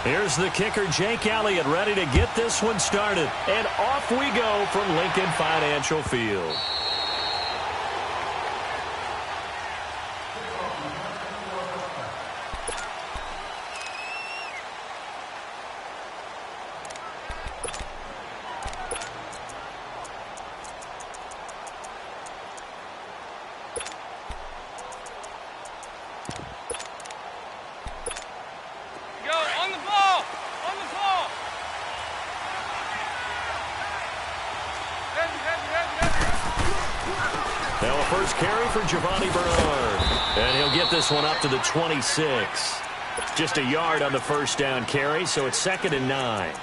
Here's the kicker, Jake Elliott, ready to get this one started. And off we go from Lincoln Financial Field. And he'll get this one up to the 26. Just a yard on the first down carry, so it's 2nd and 9.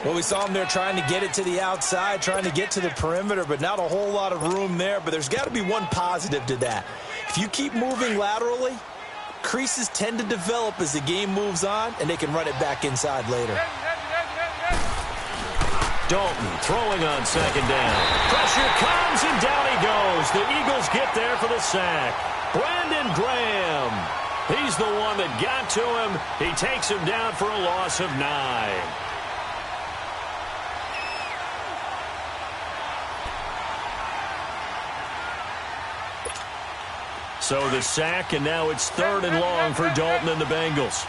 Well, we saw him there trying to get it to the outside, trying to get to the perimeter, but not a whole lot of room there. But there's got to be one positive to that. If you keep moving laterally, creases tend to develop as the game moves on, and they can run it back inside later. Dalton throwing on 2nd down. Pressure comes, and down he goes. The Eagles get there for the sack. Brandon Graham. He's the one that got to him. He takes him down for a loss of 9. So the sack, and now it's 3rd and long for Dalton and the Bengals.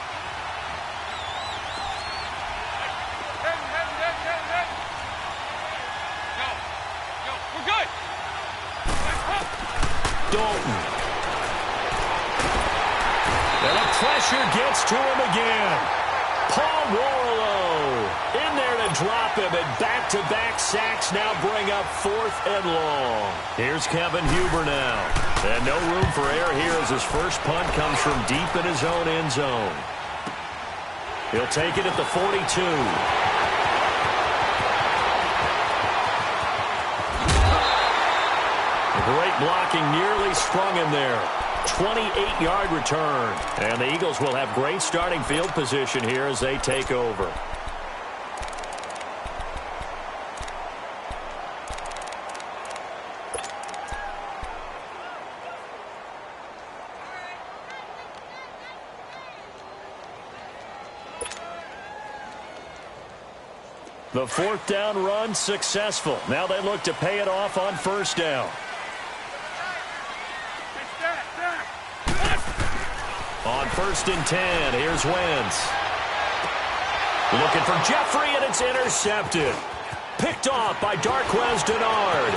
Dalton. And the pressure gets to him again. Paul Warlow in there to drop him, and back-to-back sacks now bring up 4th and long. Here's Kevin Huber now. And no room for error here as his first punt comes from deep in his own end zone. He'll take it at the 42. Great blocking, nearly sprung him there. 28-yard return. And the Eagles will have great starting field position here as they take over. The 4th down run successful. Now they look to pay it off on 1st down. On 1st and 10, here's Wentz. Looking for Jeffrey, and it's intercepted. Picked off by Darqueze Dennard.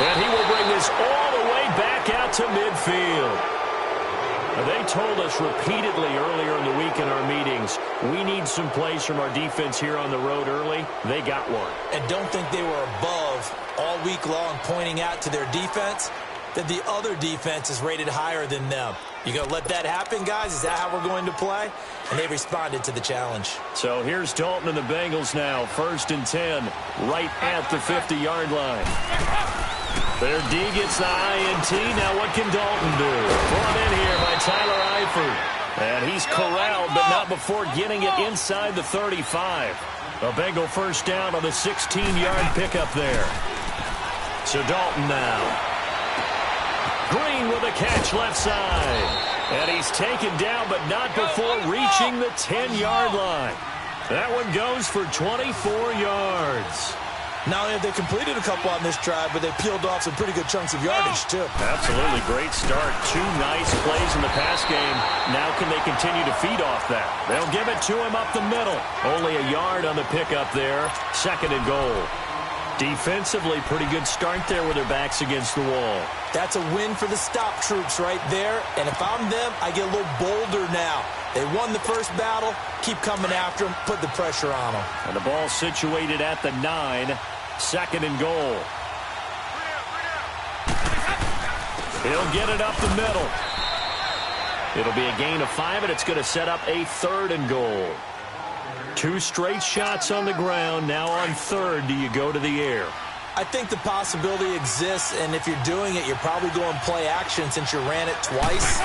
And he will bring this all the way back out to midfield. They told us repeatedly earlier in the week in our meetings, we need some plays from our defense here on the road early. They got one. And don't think they were above all week long pointing out to their defense that the other defense is rated higher than them. You going to let that happen, guys? Is that how we're going to play? And they responded to the challenge. So here's Dalton and the Bengals now. 1st and 10, right at the 50-yard line. Their D gets the INT. Now what can Dalton do? Brought in here by Tyler Eifert. And he's corralled, but not before getting it inside the 35. A Bengal first down on the 16-yard pickup there. So Dalton now. Green with a catch left side. And he's taken down, but not before reaching the 10-yard line. That one goes for 24 yards. Not only have they completed a couple on this drive, but they peeled off some pretty good chunks of yardage, too. Absolutely great start. 2 nice plays in the pass game. Now can they continue to feed off that? They'll give it to him up the middle. Only a yard on the pickup there. 2nd and goal. Defensively, pretty good start there with their backs against the wall. That's a win for the stop troops right there. And if I'm them, I get a little bolder now. They won the first battle. Keep coming after them. Put the pressure on them. And the ball situated at the 9. 2nd and goal. He'll get it up the middle. It'll be a gain of 5, and it's going to set up a 3rd and goal. 2 straight shots on the ground. Now on 3rd, do you go to the air? I think the possibility exists, and if you're doing it, you're probably going play action since you ran it twice.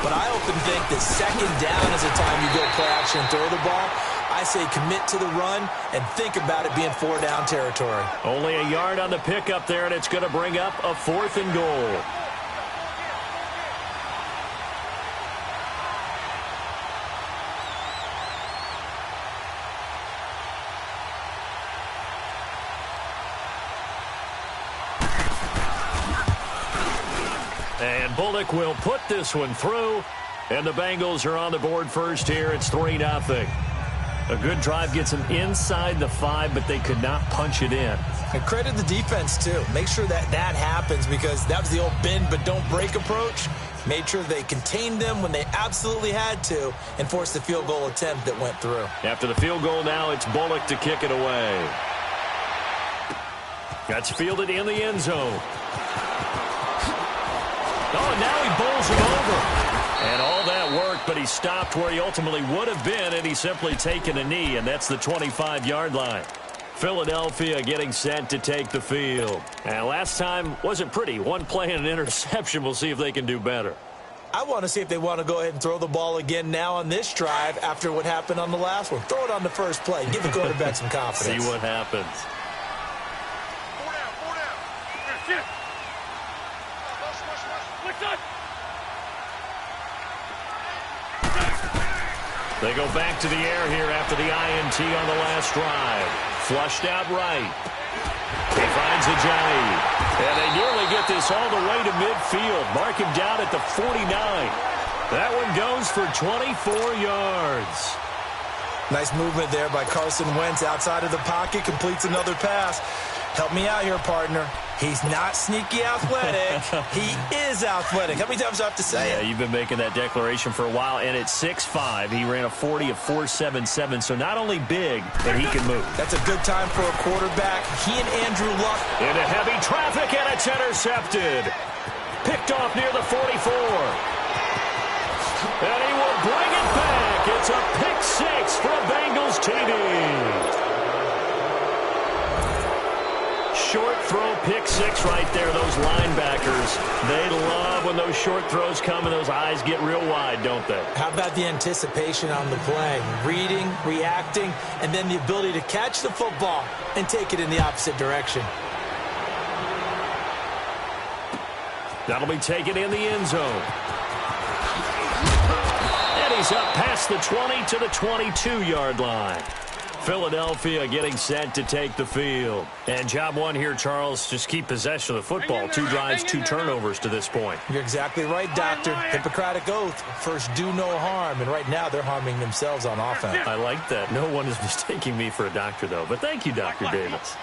But I often think that 2nd down is the time you go play action and throw the ball. I say commit to the run and think about it being 4-down territory. Only a yard on the pickup there, and it's going to bring up a 4th and goal. And Bullock will put this one through. And the Bengals are on the board first here. It's 3-0. A good drive gets them inside the 5, but they could not punch it in. And credit the defense, too. Make sure that happens, because that was the old bend but don't break approach. Made sure they contained them when they absolutely had to and forced the field goal attempt that went through. After the field goal now, it's Bullock to kick it away. That's fielded in the end zone. Oh, and now he bowls him over. And all that worked, but he stopped where he ultimately would have been, and he's simply taken a knee, and that's the 25-yard line. Philadelphia getting set to take the field. And last time wasn't pretty. One play and an interception. We'll see if they can do better. I want to see if they want to go ahead and throw the ball again now on this drive after what happened on the last one. Throw it on the first play. Give the quarterback some confidence. See what happens. They go back to the air here after the INT on the last drive. Flushed out right. He finds Ajayi. And they nearly get this all the way to midfield. Mark him down at the 49. That one goes for 24 yards. Nice movement there by Carson Wentz outside of the pocket. Completes another pass. Help me out here, partner. He's not sneaky athletic. He is athletic. How many times do I have to say it? Yeah, you've been making that declaration for a while. And at 6'5", he ran a 40 of 4.77. So not only big, but he can move. That's a good time for a quarterback. He and Andrew Luck. Into heavy traffic, and it's intercepted. Picked off near the 44. And he will bring it back. It's a pick six for a Bengals TD. Short throw, pick six right there. Those linebackers, they love when those short throws come and those eyes get real wide, don't they? How about the anticipation on the play? Reading, reacting, and then the ability to catch the football and take it in the opposite direction. That'll be taken in the end zone. And he's up past the 20 to the 22-yard line. Philadelphia getting set to take the field. And job one here, Charles, just keep possession of the football. 2 drives, 2 turnovers to this point. You're exactly right, Doctor. Hippocratic oath. First, do no harm. And right now, they're harming themselves on offense. I like that. No one is mistaking me for a doctor, though. But thank you, Dr. Davis.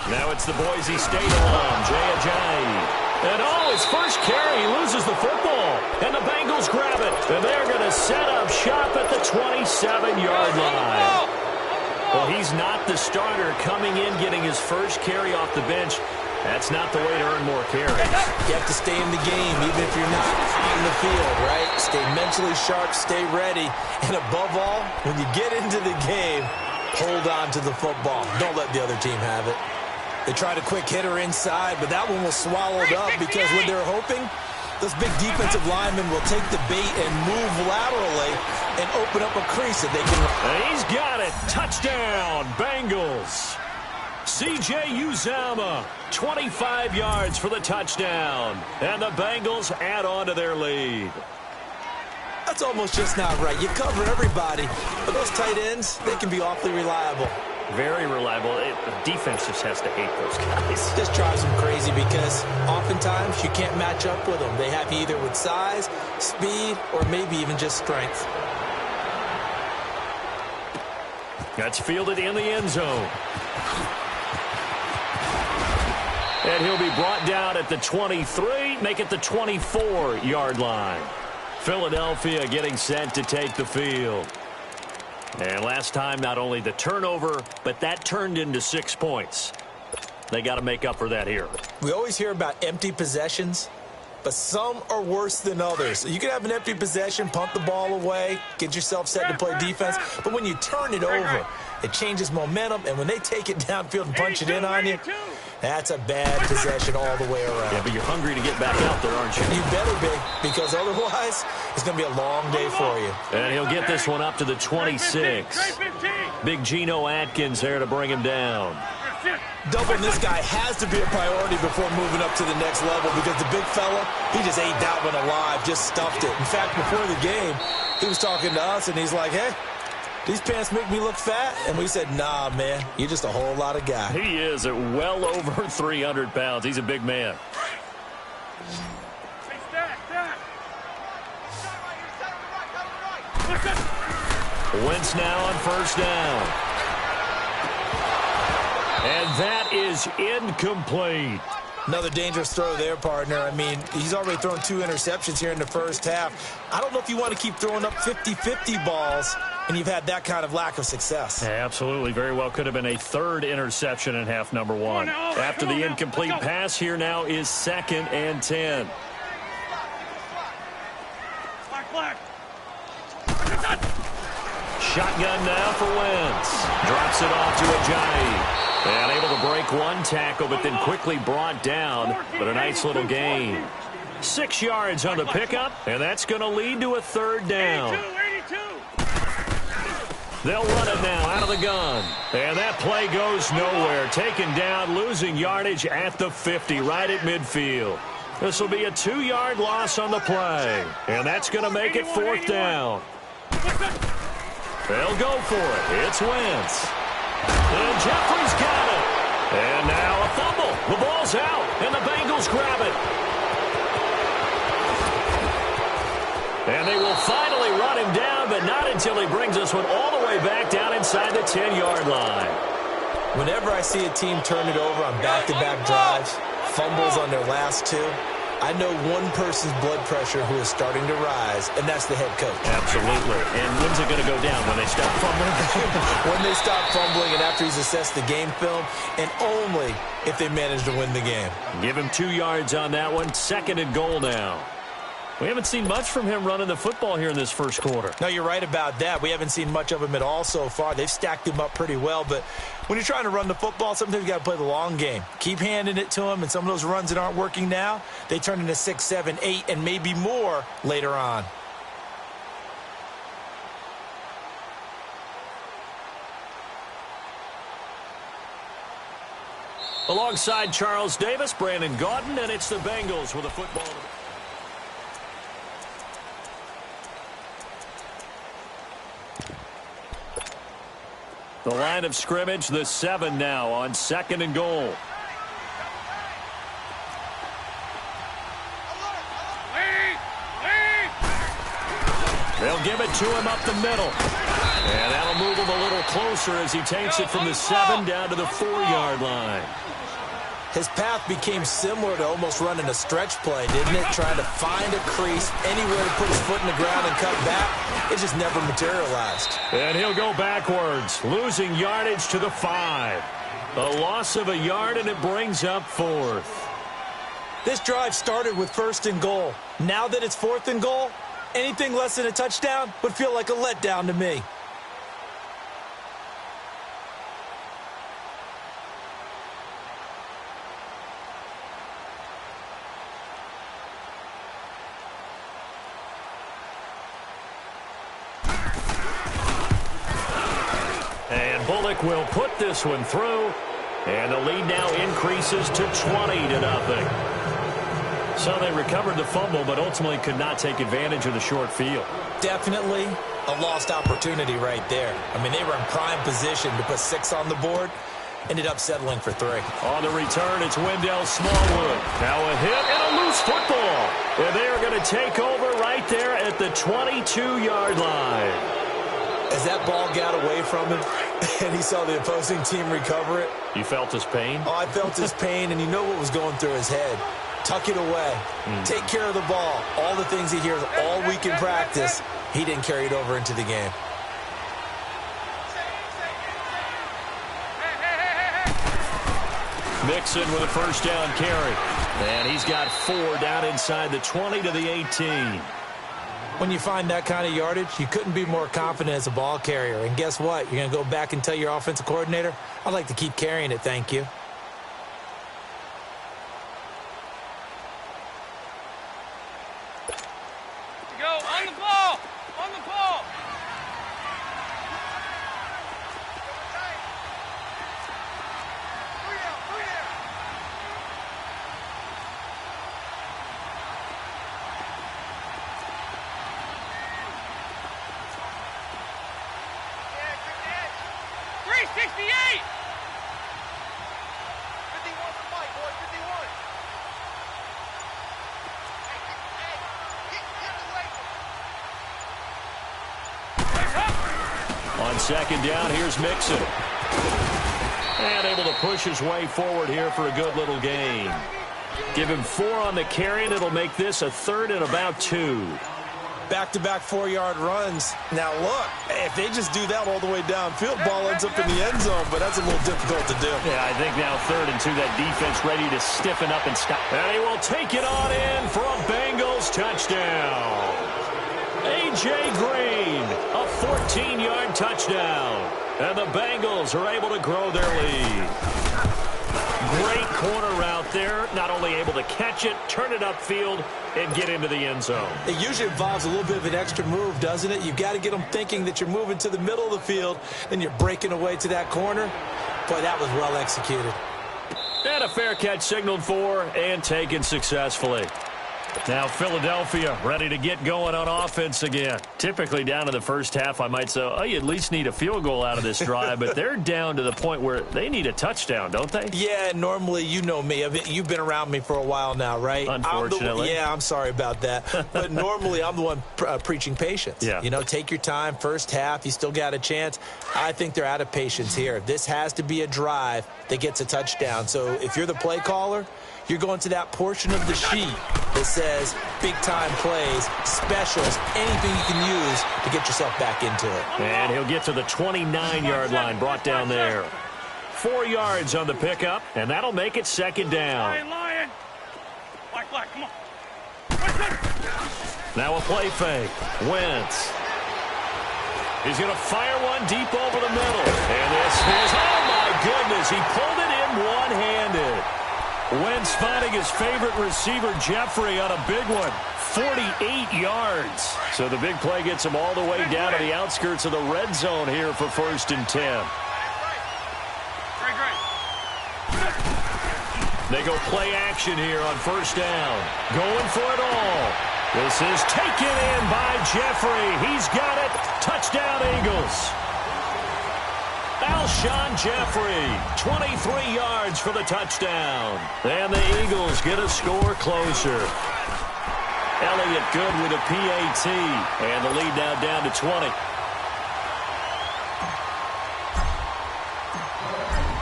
Now it's the Boise State alum, Jay Ajayi. And his first carry, he loses the football. And the Bengals grab it. And they're going to set up shop at the 27-yard line. Well, he's not the starter coming in, getting his first carry off the bench. That's not the way to earn more carries. You have to stay in the game, even if you're not on the field, right? Stay mentally sharp, stay ready. And above all, when you get into the game, hold on to the football. Don't let the other team have it. They tried a quick hitter inside, but that one was swallowed up because what they're hoping, those big defensive linemen will take the bait and move laterally and open up a crease that they can. And he's got it. Touchdown, Bengals. C.J. Uzomah, 25 yards for the touchdown. And the Bengals add on to their lead. That's almost just not right. You cover everybody, but those tight ends, they can be awfully reliable. Very reliable. The defense just has to hate those guys. Just drives them crazy because oftentimes you can't match up with them. They have you either with size, speed, or maybe even just strength. That's fielded in the end zone. And he'll be brought down at the 23, make it the 24-yard line. Philadelphia getting set to take the field. And last time, not only the turnover, but that turned into 6 points. They got to make up for that here. We always hear about empty possessions, but some are worse than others. You can have an empty possession, punt the ball away, get yourself set to play defense, but when you turn it over, it changes momentum, and when they take it downfield and punch it in on you, that's a bad possession all the way around. Yeah, but you're hungry to get back out there, aren't you? You better be, because otherwise it's going to be a long day for you. And he'll get this one up to the 26. Big Geno Atkins there to bring him down. Doubling this guy has to be a priority before moving up to the next level because the big fella, he just ate that one alive, just stuffed it. In fact, before the game, he was talking to us, and he's like, hey, these pants make me look fat. And we said, nah, man, you're just a whole lot of guy. He is at well over 300 pounds. He's a big man. Wentz now on first down. And that is incomplete. Another dangerous throw there, partner. I mean, he's already thrown 2 interceptions here in the first half. I don't know if you want to keep throwing up 50-50 balls, and you've had that kind of lack of success. Absolutely. Very well could have been a 3rd interception in half number 1. After the incomplete pass, here now is 2nd and 10. Shotgun now for Wentz. Drops it off to Ajayi. And able to break 1 tackle, but then quickly brought down. But a nice little gain. 6 yards on the pickup, and that's going to lead to a 3rd down. They'll run it now out of the gun. And that play goes nowhere. Taken down, losing yardage at the 50, right at midfield. This will be a 2-yard loss on the play. And that's going to make it 4th down. They'll go for it. It's Wentz. And Jeffrey's got it. And now a fumble. The ball's out, and the Bengals grab it. And they will finally run him down, but not until he brings us one all the way back down inside the 10-yard line. Whenever I see a team turn it over on back-to-back drives, fumbles on their last 2, I know one person's blood pressure who is starting to rise, and that's the head coach. Absolutely. And when's it going to go down? When they stop fumbling? When they stop fumbling and after he's assessed the game film, and only if they manage to win the game. Give him 2 yards on that one. 2nd and goal now. We haven't seen much from him running the football here in this first quarter. No, you're right about that. We haven't seen much of him at all so far. They've stacked him up pretty well, but when you're trying to run the football, sometimes you got to play the long game. Keep handing it to him, and some of those runs that aren't working now, they turn into 6, 7, 8, and maybe more later on. Alongside Charles Davis, Brandon Gaudin, and it's the Bengals with a football. The line of scrimmage, the 7 now on 2nd and goal. They'll give it to him up the middle. And that'll move him a little closer as he takes it from the 7 down to the 4-yard line. His path became similar to almost running a stretch play, didn't it? Trying to find a crease, anywhere to put his foot in the ground and cut back. It just never materialized. And he'll go backwards, losing yardage to the 5. A loss of a yard, and it brings up 4th. This drive started with 1st and goal. Now that it's 4th and goal, anything less than a touchdown would feel like a letdown to me. Bullock will put this one through, and the lead now increases to 20-0. So they recovered the fumble, but ultimately could not take advantage of the short field. Definitely a lost opportunity right there. I mean, they were in prime position to put 6 on the board, ended up settling for 3. On the return, it's Wendell Smallwood. Now a hit and a loose football. And they are going to take over right there at the 22-yard line. As that ball got away from him and he saw the opposing team recover it. You felt his pain? Oh, I felt his pain, and you know what was going through his head. Tuck it away. Take care of the ball. All the things he hears all week in practice, he didn't carry it over into the game. Mixon with a first down carry. And he's got 4 down inside the 20 to the 18. When you find that kind of yardage, you couldn't be more confident as a ball carrier. And guess what? You're going to go back and tell your offensive coordinator, I'd like to keep carrying it, thank you. Go on the ball! On the ball! 68! 51 for Mike, boy, 51. On second down, here's Mixon. And able to push his way forward here for a good little gain. Give him 4 on the carry, and it'll make this a 3rd and about 2. Back-to-back 4-yard runs. Now, look, if they just do that all the way downfield, ball ends up in the end zone, but that's a little difficult to do. Yeah, I think now 3rd and 2, that defense ready to stiffen up and stop. And he will take it on in for a Bengals touchdown. A.J. Green, a 14-yard touchdown. And the Bengals are able to grow their lead. Great corner route there. Not only able to catch it, turn it upfield, and get into the end zone. It usually involves a little bit of an extra move, doesn't it? You've got to get them thinking that you're moving to the middle of the field, and you're breaking away to that corner. Boy, that was well executed. And a fair catch signaled for and taken successfully. Now Philadelphia ready to get going on offense again. Typically down to the first half, I might say, oh, you at least need a field goal out of this drive, but they're down to the point where they need a touchdown, don't they? Yeah, normally, you know me. You've been around me for a while now, right? Unfortunately. I'm sorry about that. But normally, I'm the one preaching patience. Yeah. You know, take your time, first half, you still got a chance. I think they're out of patience here. This has to be a drive that gets a touchdown. So if you're the play caller, you're going to that portion of the sheet that says big-time plays, specials, anything you can use to get yourself back into it. And he'll get to the 29-yard line, brought down there. 4 yards on the pickup, and that'll make it second down. Lion. Black, come on. Now a play fake. Wentz. He's going to fire one deep over the middle. And this is, oh my goodness, he pulled it in one-handed. Wentz finding his favorite receiver, Jeffrey, on a big one. 48 yards. So the big play gets him all the way down to the outskirts of the red zone here for 1st and 10. They go play action here on 1st down. Going for it all. This is taken in by Jeffrey. He's got it. Touchdown, Eagles. Alshon Jeffrey, 23 yards for the touchdown. And the Eagles get a score closer. Elliott good with a PAT. And the lead now down to 20.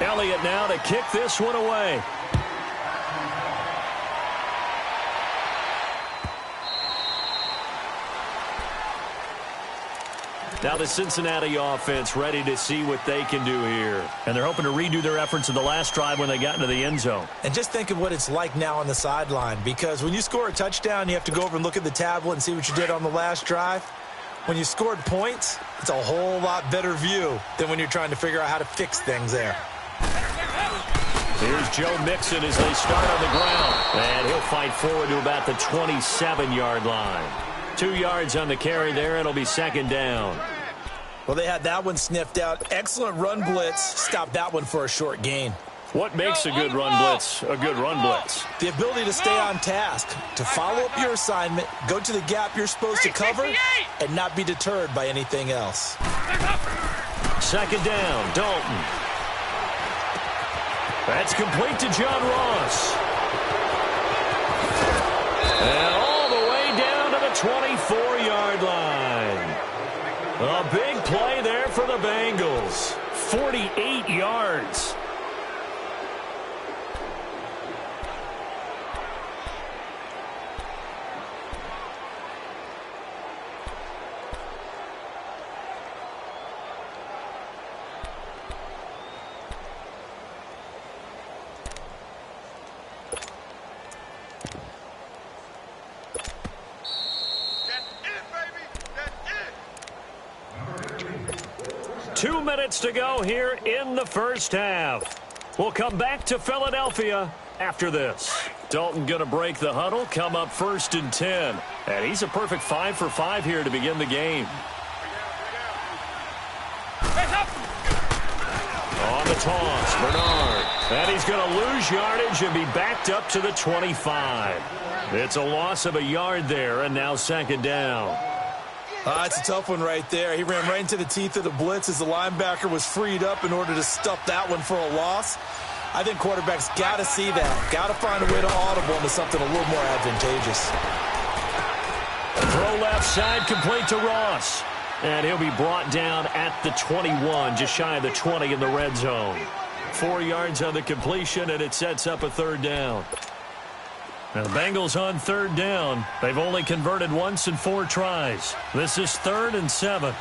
Elliott now to kick this one away. Now the Cincinnati offense ready to see what they can do here. And they're hoping to redo their efforts in the last drive when they got into the end zone. And just think of what it's like now on the sideline, because when you score a touchdown, you have to go over and look at the tablet and see what you did on the last drive. When you scored points, it's a whole lot better view than when you're trying to figure out how to fix things there. Here's Joe Mixon as they start on the ground. And he'll fight forward to about the 27-yard line. 2 yards on the carry there. It'll be second down. Well, they had that one sniffed out. Excellent run blitz. Stopped that one for a short gain. What makes a good run blitz a good run blitz? The ability to stay on task, to follow up your assignment, go to the gap you're supposed to cover, and not be deterred by anything else. Second down, Dalton. That's complete to John Ross. And all the way down to the 24-yard line. A big play there for the Bengals. 48 yards. Two minutes to go here in the first half. We'll come back to Philadelphia after this. Dalton going to break the huddle, come up 1st and 10. And he's a perfect 5 for 5 here to begin the game. On the toss, Bernard. And he's going to lose yardage and be backed up to the 25. It's a loss of a yard there, and now second down. It's a tough one right there. He ran right into the teeth of the blitz as the linebacker was freed up in order to stuff that one for a loss. I think quarterbacks got to see that. Got to find a way to audible into something a little more advantageous. Throw left side, complete to Ross. And he'll be brought down at the 21, just shy of the 20 in the red zone. 4 yards on the completion, and it sets up a third down. Now the Bengals on third down. They've only converted once in 4 tries. This is 3rd and 7.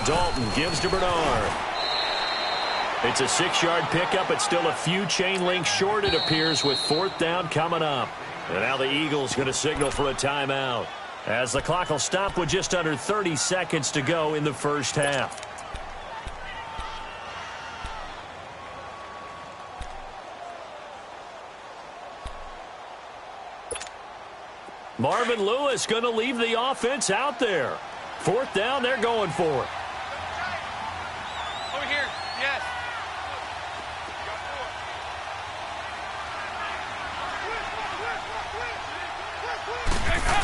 Dalton gives to Bernard. It's a 6-yard pickup. It's still a few chain links short, it appears, with 4th down coming up. And now the Eagles going to signal for a timeout, as the clock will stop with just under 30 seconds to go in the first half. Marvin Lewis going to leave the offense out there. 4th down, they're going for it. Over here. Yes.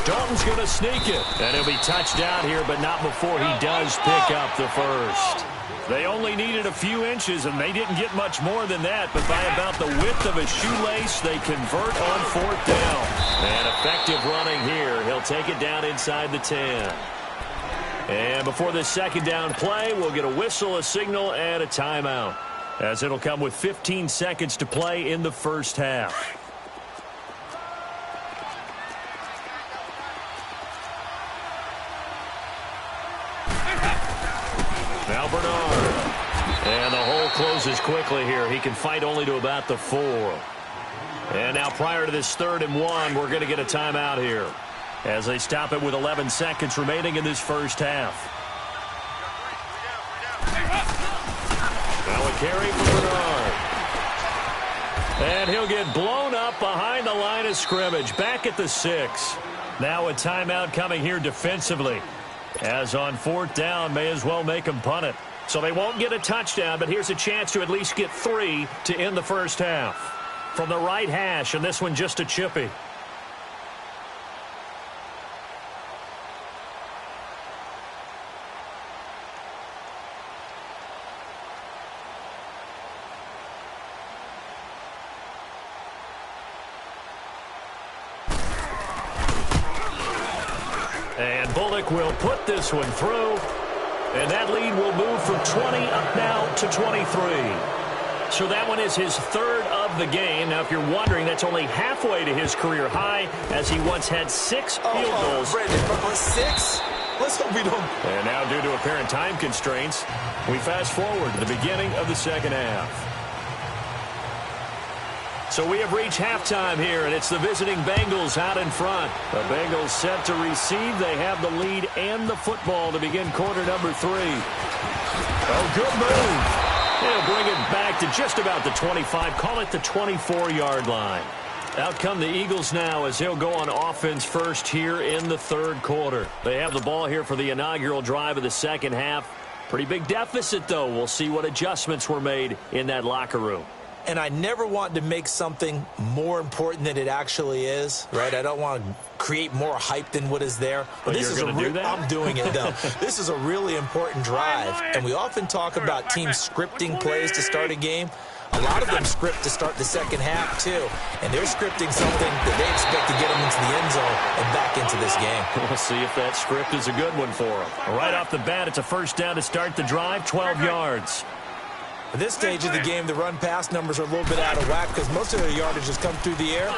Dalton's going to sneak it. And he'll be touched down here, but not before he does pick up the first. They only needed a few inches, and they didn't get much more than that. But by about the width of a shoelace, they convert on 4th down. And effective running here. He'll take it down inside the 10. And before this second down play, we'll get a whistle, a signal, and a timeout, as it'll come with 15 seconds to play in the first half. Now Bernard. And the hole closes quickly here. He can fight only to about the 4. And now prior to this 3rd and 1, we're going to get a timeout here, as they stop it with 11 seconds remaining in this first half. Now a carry for Bernard. And he'll get blown up behind the line of scrimmage, back at the 6. Now a timeout coming here defensively, as on 4th down, may as well make them punt it. So they won't get a touchdown, but here's a chance to at least get 3 to end the first half. From the right hash, and this one just a chippy. And Bullock will put this one through. And that lead will move from 20 up now to 23. So that one is his 3rd of the game. Now, if you're wondering, that's only halfway to his career high, as he once had 6 field goals. Brandon, 6? Let's hope we don't. And now, due to apparent time constraints, we fast forward to the beginning of the second half. So we have reached halftime here, and it's the visiting Bengals out in front. The Bengals set to receive. They have the lead and the football to begin quarter number 3. Oh, good move. They'll bring it back to just about the 25. Call it the 24-yard line. Out come the Eagles now, as they'll go on offense first here in the 3rd quarter. They have the ball here for the inaugural drive of the second half. Pretty big deficit, though. We'll see what adjustments were made in that locker room. And I never want to make something more important than it actually is, right? I don't want to create more hype than what is there. But this is I'm doing it, though. This is a really important drive, and we often talk about teams scripting plays to start a game. A lot of them script to start the second half, too. And they're scripting something that they expect to get them into the end zone and back into this game. We'll see if that script is a good one for them. Right off the bat, it's a first down to start the drive, 12 yards. At this stage of the game, the run-pass numbers are a little bit out of whack because most of their yardage has come through the air.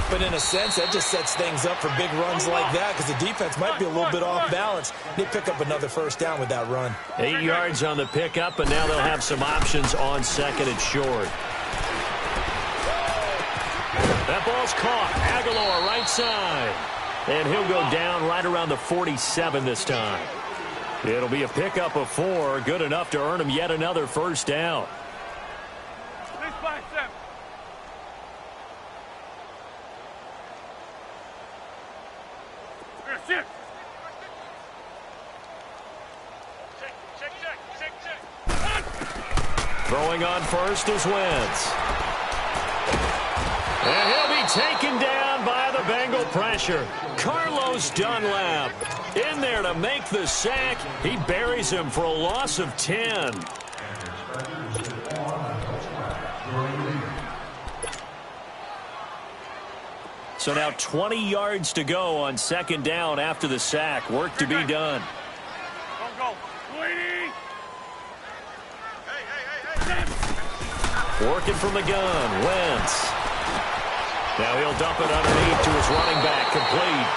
But in a sense, that just sets things up for big runs like that because the defense might be a little bit off balance. They pick up another first down with that run. 8 yards on the pickup, and now they'll have some options on 2nd and short. That ball's caught. Aguilar right side. And he'll go down right around the 47 this time. It'll be a pickup of 4, good enough to earn him yet another first down. Please buy 7. Check. Throwing on first is Wentz. And he'll be taken down by the Bengal pressure. Carlos Dunlap in there to make the sack. He buries him for a loss of 10. So now 20 yards to go on second down after the sack. Work to be done. Go. Lady. Working from the gun. Wentz. Now he'll dump it underneath to his running back. Complete.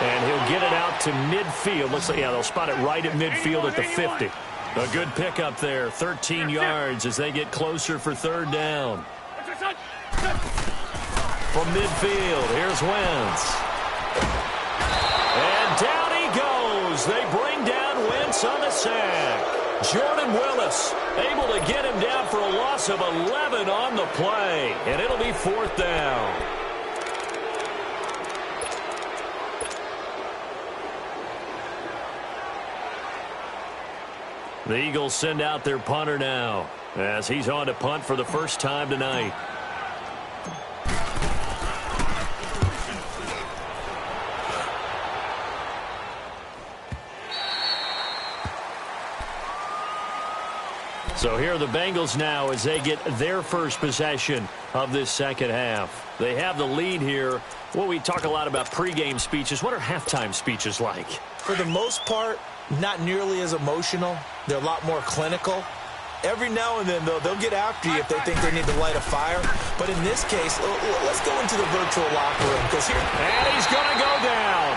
And he'll get it out to midfield. Looks like, yeah, they'll spot it right at midfield at the 50. A good pickup there. 13 yards as they get closer for third down. From midfield, here's Wentz. And down he goes. They bring down Wentz on the sack. Jordan Willis able to get him down for a loss of 11 on the play. And it'll be fourth down. The Eagles send out their punter now as he's on to punt for the first time tonight. So here are the Bengals now as they get their first possession of this second half. They have the lead here. Well, we talk a lot about pregame speeches. What are halftime speeches like? For the most part, not nearly as emotional. They're a lot more clinical. Every now and then, though, they'll get after you if they think they need to light a fire. But in this case, let's go into the virtual locker room. And he's going to go down.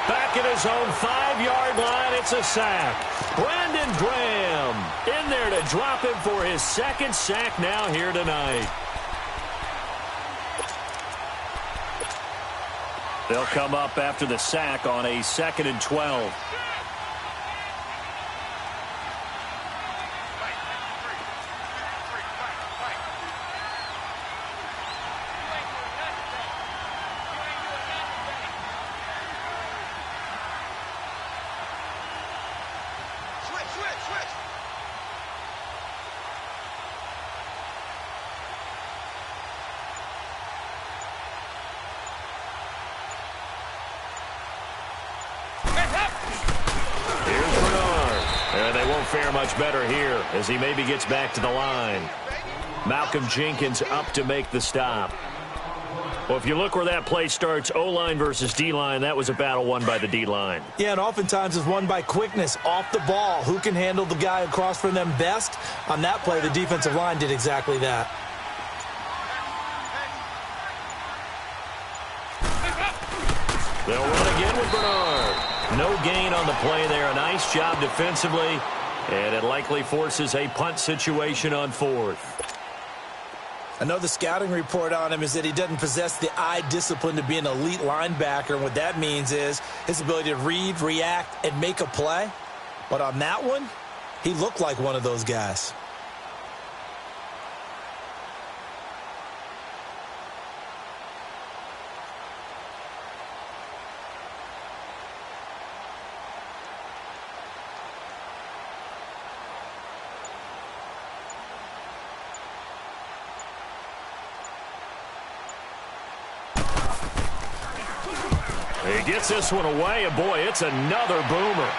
Back at his own 5-yard line, it's a sack. Brandon Graham in there to drop him for his second sack now here tonight. They'll come up after the sack on a 2nd and 12. Fare much better here as he maybe gets back to the line. Malcolm Jenkins up to make the stop. Well, if you look where that play starts, O-line versus D-line, that was a battle won by the D-line. Yeah, and oftentimes it's won by quickness off the ball. Who can handle the guy across from them best? On that play, the defensive line did exactly that. They'll run again with Bernard. No gain on the play there. A nice job defensively. And it likely forces a punt situation on fourth. I know the scouting report on him is that he doesn't possess the eye discipline to be an elite linebacker. And what that means is his ability to read, react, and make a play. But on that one, he looked like one of those guys. He gets this one away, and boy, it's another boomer.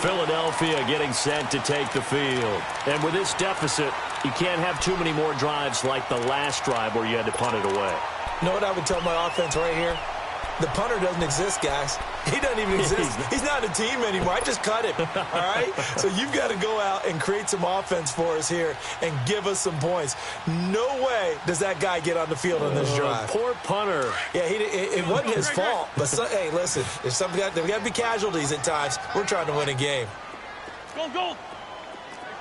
Philadelphia getting set to take the field. And with this deficit, you can't have too many more drives like the last drive where you had to punt it away. You know what I would tell my offense right here? The punter doesn't exist, guys. He doesn't even exist. He's not a team anymore. I just cut him, all right? So you've got to go out and create some offense for us here and give us some points. No way does that guy get on the field on this drive. Poor punter. Yeah, it wasn't his fault. But, hey, listen, there's got to be casualties at times. We're trying to win a game. Go.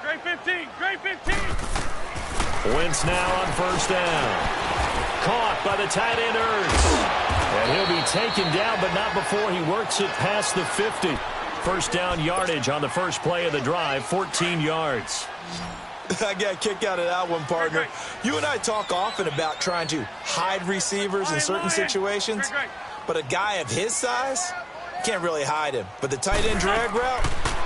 Great 15. Great 15. Wentz now on first down. Caught by the tight end Ertz. And he'll be taken down, but not before he works it past the 50. First down yardage on the first play of the drive, 14 yards. I got kicked out of that one, partner. You and I talk often about trying to hide receivers in certain situations, but a guy of his size can't really hide him. But the tight end drag route,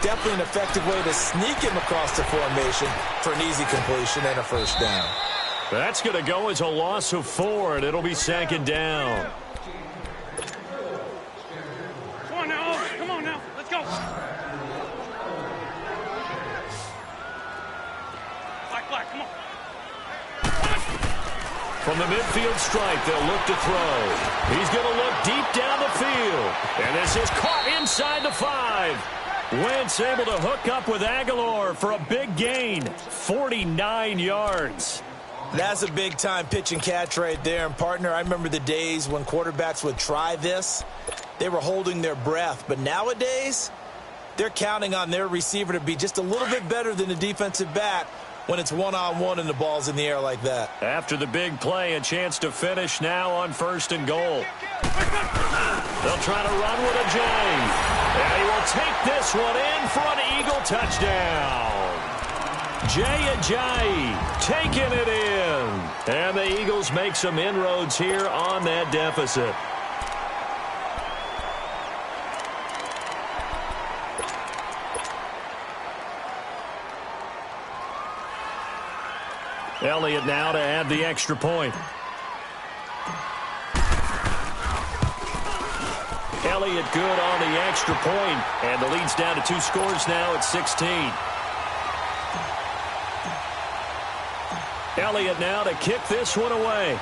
definitely an effective way to sneak him across the formation for an easy completion and a first down. That's going to go as a loss of 4, and it'll be second down. Come on now. Come on now. Let's go. Black, come on. From the midfield stripe, they'll look to throw. He's going to look deep down the field. And this is caught inside the 5. Wentz able to hook up with Aguilar for a big gain. 49 yards. That's a big-time pitch and catch right there. And, partner, I remember the days when quarterbacks would try this. They were holding their breath. But nowadays, they're counting on their receiver to be just a little bit better than the defensive back when it's one-on-one and the ball's in the air like that. After the big play, a chance to finish now on 1st and goal. They'll try to run with a J. And he will take this one in for an Eagle touchdown. Jay Ajayi taking it in. And the Eagles make some inroads here on that deficit. Elliott now to add the extra point. Elliott good on the extra point, and the lead's down to 2 scores now at 16. Elliott now to kick this one away.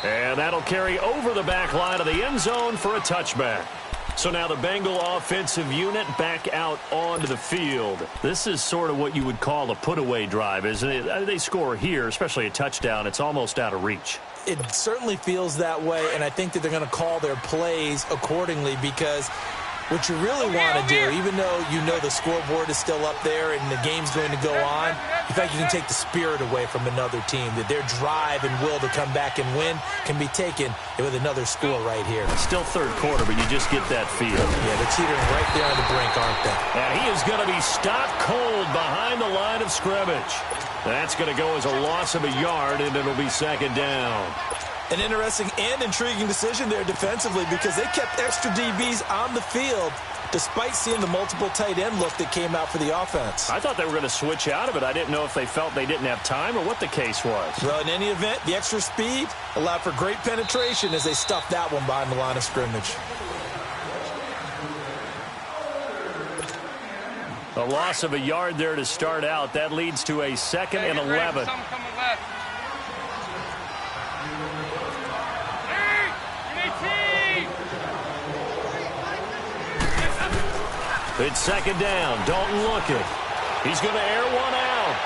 And that'll carry over the back line of the end zone for a touchback. So now the Bengal offensive unit back out onto the field. This is sort of what you would call a put-away drive, isn't it? They score here, especially a touchdown. It's almost out of reach. It certainly feels that way, and I think that they're going to call their plays accordingly because what you really want to do, even though you know the scoreboard is still up there and the game's going to go on, in fact, you can take the spirit away from another team, that their drive and will to come back and win can be taken with another score right here. Still third quarter, but you just get that feel. Yeah, they're teetering right there on the brink, aren't they? And he is going to be stopped cold behind the line of scrimmage. That's going to go as a loss of a yard, and it'll be second down. An interesting and intriguing decision there defensively because they kept extra DBs on the field despite seeing the multiple tight end look that came out for the offense. I thought they were going to switch out of it. I didn't know if they felt they didn't have time or what the case was. Well, in any event, the extra speed allowed for great penetration as they stuffed that one behind the line of scrimmage. A loss of a yard there to start out. That leads to a 2nd and 11. It's second down. Dalton looking. He's going to air one out.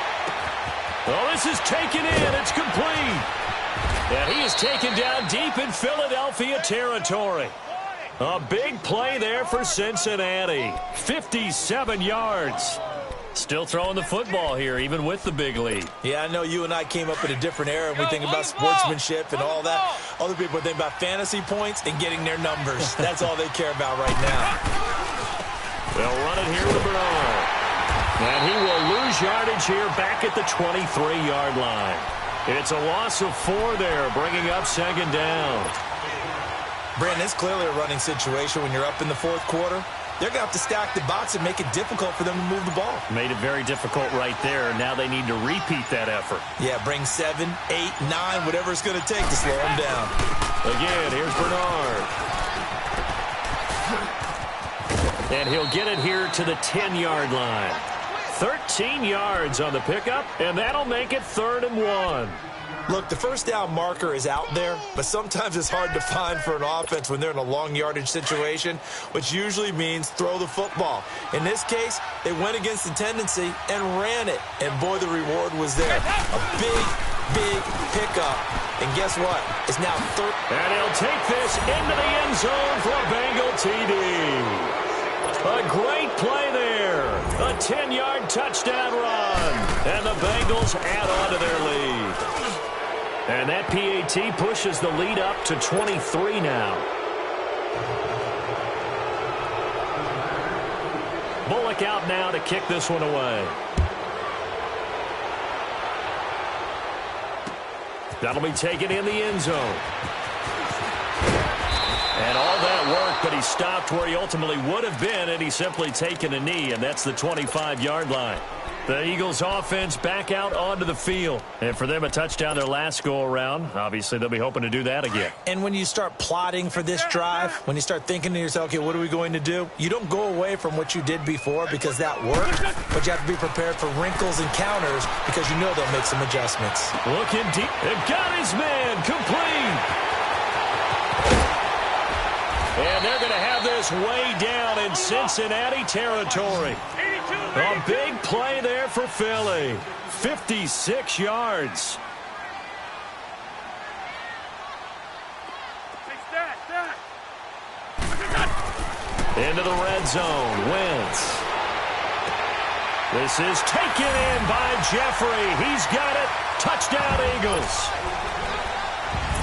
Oh, this is taken in. It's complete. And he is taken down deep in Philadelphia territory. A big play there for Cincinnati. 57 yards. Still throwing the football here, even with the big lead. Yeah, I know you and I came up in a different era, and we think about sportsmanship and all that. Other people think about fantasy points and getting their numbers. That's all they care about right now. They'll run it here with Bernard. And he will lose yardage here back at the 23-yard line. It's a loss of 4 there, bringing up second down. Brandon, it's clearly a running situation when you're up in the 4th quarter. They're going to have to stack the box and make it difficult for them to move the ball. Made it very difficult right there. Now they need to repeat that effort. Yeah, bring 7, 8, 9, whatever it's going to take to slow them down. Again, here's Bernard. And he'll get it here to the 10-yard line. 13 yards on the pickup, and that'll make it 3rd and 1. Look, the first down marker is out there, but sometimes it's hard to find for an offense when they're in a long yardage situation, which usually means throw the football. In this case, they went against the tendency and ran it, and boy, the reward was there. A big pickup. And guess what? It's now 3rd. And he'll take this into the end zone for a Bengal TD. A great play there. A 10-yard touchdown run. And the Bengals add on to their lead. And that PAT pushes the lead up to 23 now. Bullock out now to kick this one away. That'll be taken in the end zone. he stopped where he ultimately would have been, and he's simply taken a knee, and that's the 25-yard line. The Eagles offense back out onto the field. And for them, a touchdown their last go-around. Obviously, they'll be hoping to do that again. And when you start plotting for this drive, when you start thinking to yourself, okay, what are we going to do? You don't go away from what you did before because that worked, but you have to be prepared for wrinkles and counters because you know they'll make some adjustments. Looking deep. They've got his man complete. And they're going to have this way down in Cincinnati territory. A big play there for Philly. 56 yards. Into the red zone. Wentz. This is taken in by Jeffrey. He's got it. Touchdown, Eagles.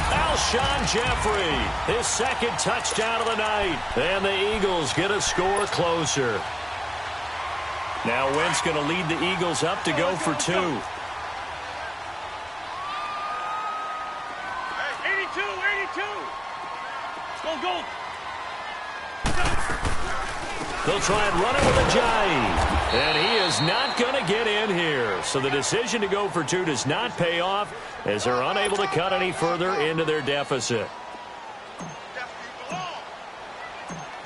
Alshon Jeffrey, his second touchdown of the night. And the Eagles get a score closer. Now Wentz going to lead the Eagles up to go for 2. 82, 82. Go. They'll try and run it with Ajayi. And he is not going to get in here. So the decision to go for 2 does not pay off as they're unable to cut any further into their deficit.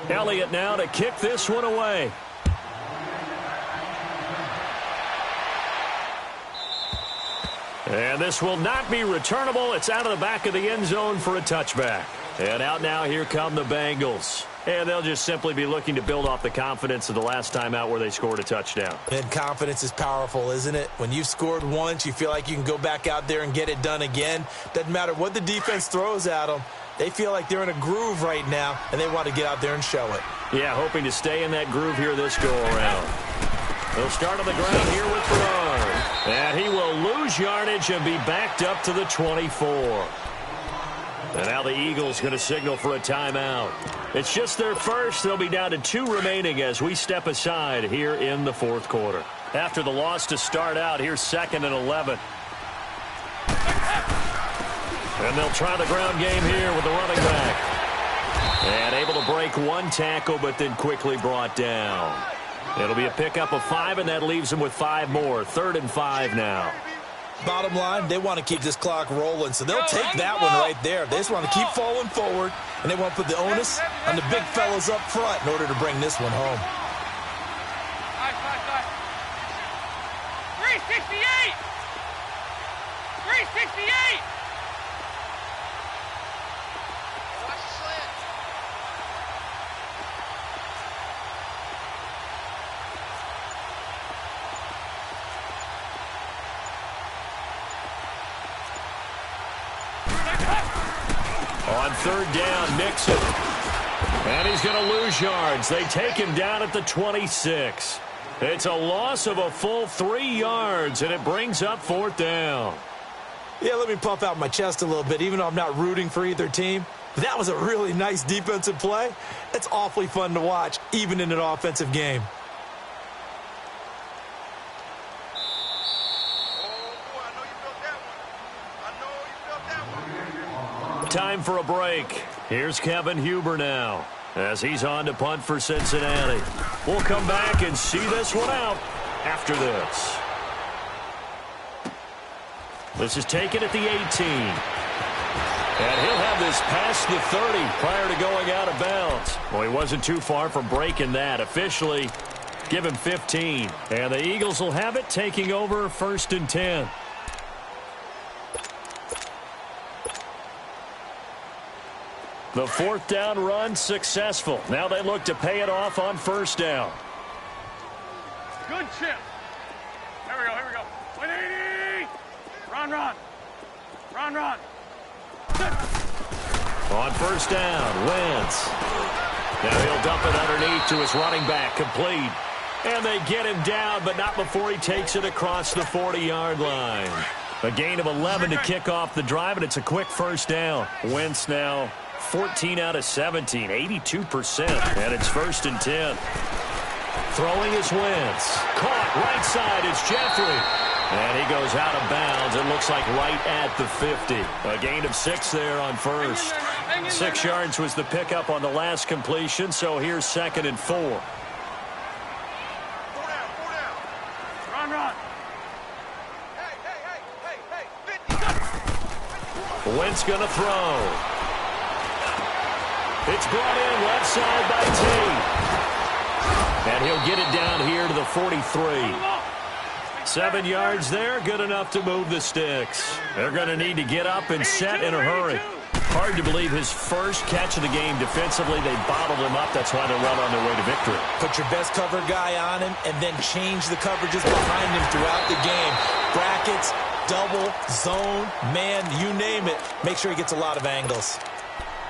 Elliott now to kick this one away. And this will not be returnable. It's out of the back of the end zone for a touchback. And out now, here come the Bengals. And they'll just simply be looking to build off the confidence of the last time out where they scored a touchdown. And confidence is powerful, isn't it? When you've scored once, you feel like you can go back out there and get it done again. Doesn't matter what the defense throws at them. They feel like they're in a groove right now, and they want to get out there and show it. Yeah, hoping to stay in that groove here this go-around. They'll start on the ground here with Bernard. And he will lose yardage and be backed up to the 24. And now the Eagles going to signal for a timeout. It's just their first. They'll be down to 2 remaining as we step aside here in the fourth quarter. After the loss to start out, here's 2nd and 11. And they'll try the ground game here with the running back. And able to break 1 tackle, but then quickly brought down. It'll be a pickup of 5, and that leaves them with 5 more. 3rd and 5 now. Bottom line, they want to keep this clock rolling, so they'll take that one right there. They just want to keep falling forward, and they want to put the onus on the big fellas up front in order to bring this one home. 368! 368! Watch the slant. On 3rd down, Nixon. And he's going to lose yards. They take him down at the 26. It's a loss of a full 3 yards, and it brings up 4th down. Yeah, let me puff out my chest a little bit, even though I'm not rooting for either team. That was a really nice defensive play. It's awfully fun to watch, even in an offensive game. Time for a break. Here's Kevin Huber now as he's on to punt for Cincinnati. We'll come back and see this one out after this. This is taken at the 18. And he'll have this past the 30 prior to going out of bounds. Well, he wasn't too far from breaking that. Officially, give him 15. And the Eagles will have it, taking over 1st and 10. The 4th down run successful. Now they look to pay it off on 1st down. Good chip. Here we go. 180! Run. On 1st down, Wentz. Now he'll dump it underneath to his running back, complete. And they get him down, but not before he takes it across the 40-yard line. A gain of 11 to kick off the drive, and it's a quick 1st down. Wentz now 14 out of 17, 82%, and it's 1st and 10. Throwing his Wentz. Caught right side. It's Jeffrey. And he goes out of bounds. It looks like right at the 50. A gain of 6 there on first. 6 yards was the pickup on the last completion, so here's 2nd and 4. Run. Hey. Wentz going to throw. It's brought in left side by T. And he'll get it down here to the 43. 7 yards there, good enough to move the sticks. They're going to need to get up and set in a hurry. Hard to believe his first catch of the game defensively. They bottled him up. That's why they run on their way to victory. Put your best cover guy on him and then change the coverages behind him throughout the game. Brackets, double, zone, man, you name it. Make sure he gets a lot of angles.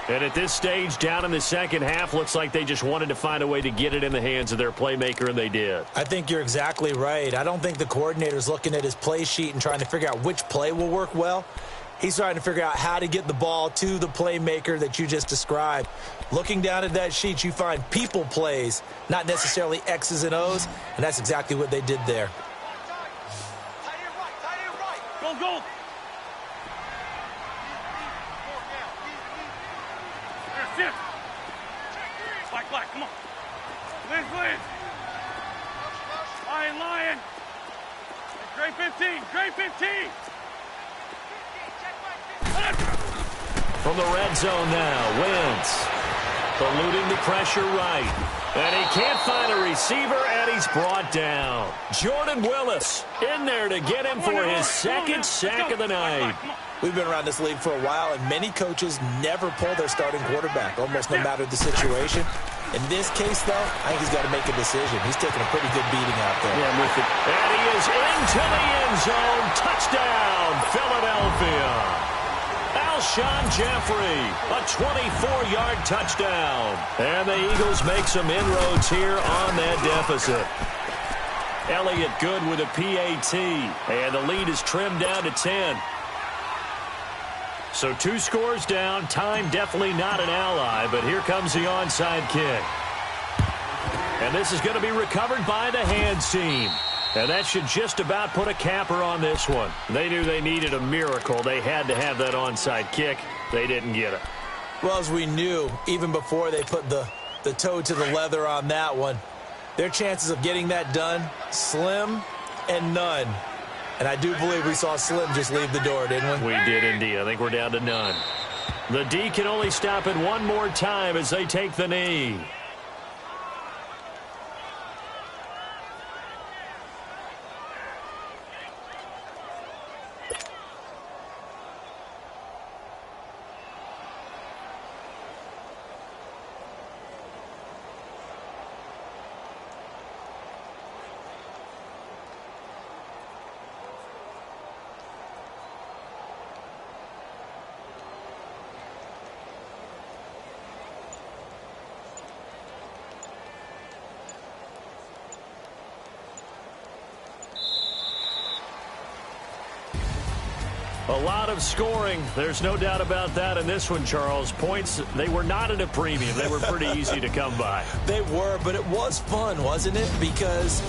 And at this stage, down in the second half, looks like they just wanted to find a way to get it in the hands of their playmaker, and they did. I think you're exactly right. I don't think the coordinator's looking at his play sheet and trying to figure out which play will work well. He's trying to figure out how to get the ball to the playmaker that you just described. Looking down at that sheet, you find people plays, not necessarily X's and O's, and that's exactly what they did there. Go. Shift. Black, come on. Liz. Lion. Gray 15. From the red zone now, Wentz eluding the pressure right. And he can't find a receiver, and he's brought down. Jordan Willis in there to get him for his second sack of the night. We've been around this league for a while, and many coaches never pull their starting quarterback, almost no matter the situation. In this case, though, I think he's got to make a decision. He's taking a pretty good beating out there. Yeah, with it. And he is into the end zone. Touchdown, Philadelphia. Alshon Jeffrey, a 24-yard touchdown. And the Eagles make some inroads here on that deficit. Elliott Good with a PAT. And the lead is trimmed down to 10. So 2 scores down. Time definitely not an ally, but here comes the onside kick. And this is going to be recovered by the hands team. And that should just about put a capper on this one. They knew they needed a miracle. They had to have that onside kick. They didn't get it. Well, as we knew, even before they put the toe to the leather on that one, their chances of getting that done, slim and none. And I do believe we saw Slim just leave the door, didn't we? We did indeed. I think we're down to none. The D can only stop it one more time as they take the knee. A lot of scoring. There's no doubt about that in this one, Charles. Points, they were not at a premium. They were pretty easy to come by. They were, but it was fun, wasn't it? Because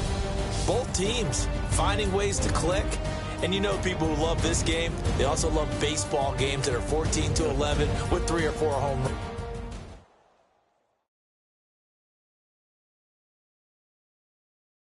both teams finding ways to click. And you know people who love this game, they also love baseball games that are 14-11 with 3 or 4 home runs.